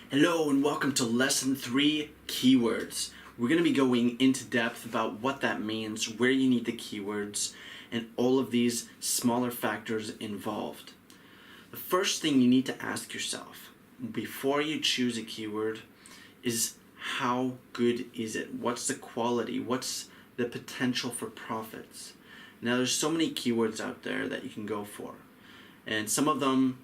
Hello and welcome to Lesson 3, Keywords. We're going to be going into depth about what that means, where you need the keywords, and all of these smaller factors involved. The first thing you need to ask yourself before you choose a keyword is how good is it? What's the quality? What's the potential for profits? Now there's so many keywords out there that you can go for, and some of them,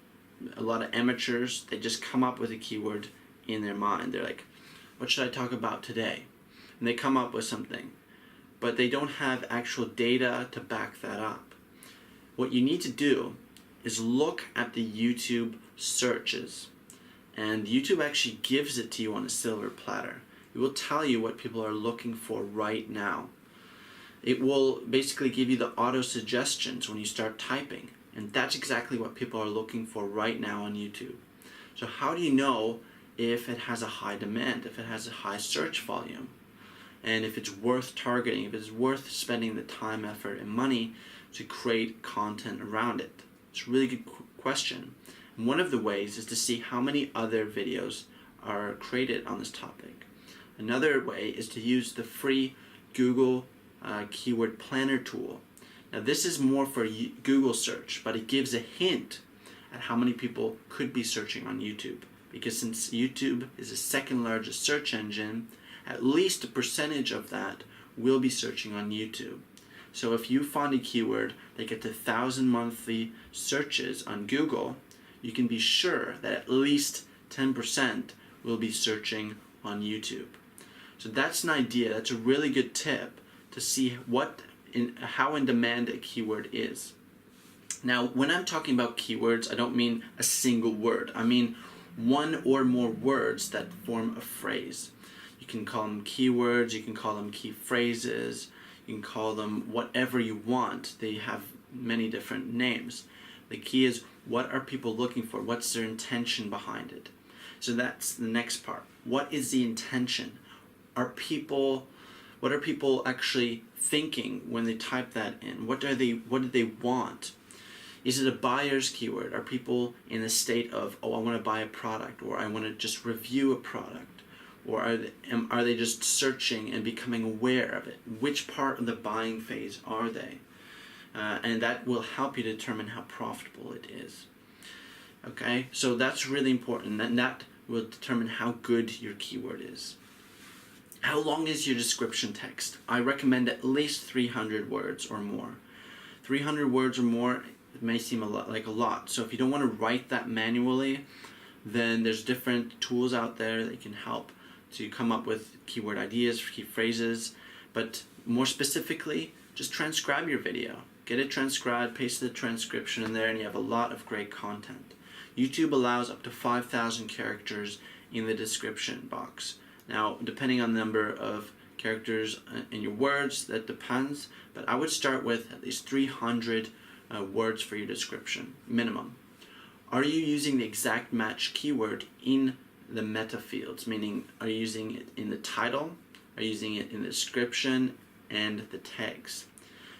a lot of amateurs, they just come up with a keyword in their mind. They're like, what should I talk about today? And they come up with something, but they don't have actual data to back that up. What you need to do is look at the YouTube searches, and YouTube actually gives it to you on a silver platter. It will tell you what people are looking for right now. It will basically give you the auto suggestions when you start typing. And that's exactly what people are looking for right now on YouTube. So how do you know if it has a high demand, if it has a high search volume, and if it's worth targeting, if it's worth spending the time, effort, and money to create content around it? It's a really good question. And one of the ways is to see how many other videos are created on this topic. Another way is to use the free Google Keyword Planner tool. Now this is more for Google search, but it gives a hint at how many people could be searching on YouTube. Because since YouTube is the second largest search engine, at least a percentage of that will be searching on YouTube. So if you find a keyword that gets 1,000 monthly searches on Google, you can be sure that at least 10% will be searching on YouTube. So that's an idea, that's a really good tip to see how in demand a keyword is. Now, when I'm talking about keywords, I don't mean a single word. I mean one or more words that form a phrase. You can call them keywords, you can call them key phrases, you can call them whatever you want. They have many different names. The key is, what are people looking for? What's their intention behind it? So that's the next part. What is the intention? What are people actually thinking when they type that in? What do they want? Is it a buyer's keyword? Are people in a state of, oh, I want to buy a product, or I want to just review a product? Or are they just searching and becoming aware of it? Which part of the buying phase are they? And that will help you determine how profitable it is. Okay, so that's really important, and that will determine how good your keyword is. How long is your description text? I recommend at least 300 words or more. 300 words or more, it may seem like a lot. So if you don't want to write that manually, then there's different tools out there that can help to come up with keyword ideas, key phrases. But more specifically, just transcribe your video. Get it transcribed, paste the transcription in there, and you have a lot of great content. YouTube allows up to 5,000 characters in the description box. Now, depending on the number of characters in your words, that depends, but I would start with at least 300 words for your description, minimum. Are you using the exact match keyword in the meta fields, meaning are you using it in the title, are you using it in the description, and the tags?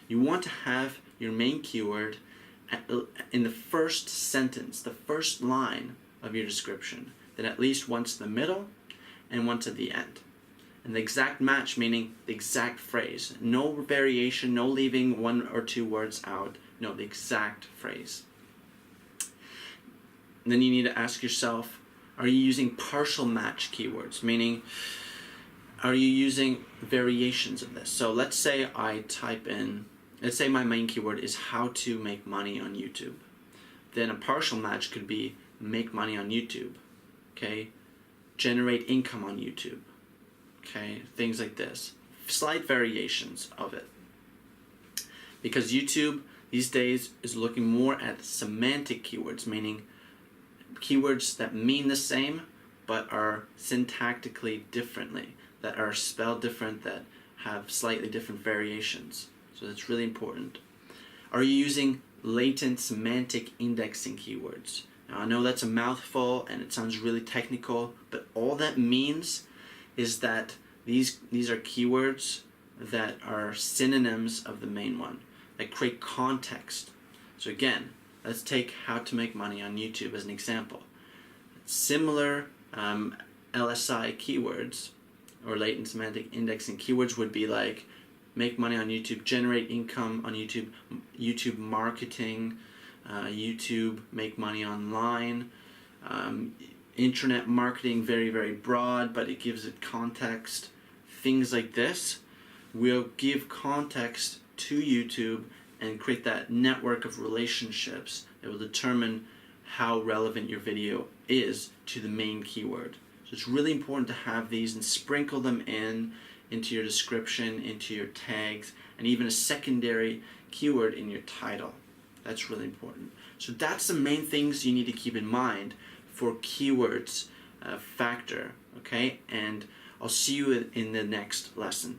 You want to have your main keyword in the first sentence, the first line of your description, then at least once in the middle, and once at the end. And the exact match, meaning the exact phrase. No variation, no leaving one or two words out. No, the exact phrase. And then you need to ask yourself, are you using partial match keywords? Meaning, are you using variations of this? So let's say let's say my main keyword is how to make money on YouTube. Then a partial match could be make money on YouTube. Okay? Generate income on YouTube, okay, things like this, slight variations of it, because YouTube these days is looking more at semantic keywords, meaning keywords that mean the same but are syntactically differently, that are spelled different, that have slightly different variations. So that's really important. Are you using latent semantic indexing keywords? Now, I know that's a mouthful and it sounds really technical, but all that means is that these are keywords that are synonyms of the main one, that create context. So again, let's take how to make money on YouTube as an example. Similar LSI keywords, or latent semantic indexing keywords, would be like make money on YouTube, generate income on YouTube, YouTube marketing, YouTube make money online, internet marketing, very, very broad, but it gives it context. Things like this will give context to YouTube and create that network of relationships that will determine how relevant your video is to the main keyword. So it's really important to have these and sprinkle them into your description, into your tags, and even a secondary keyword in your title. That's really important. So that's the main things you need to keep in mind for keywords factor, okay? And I'll see you in the next lesson.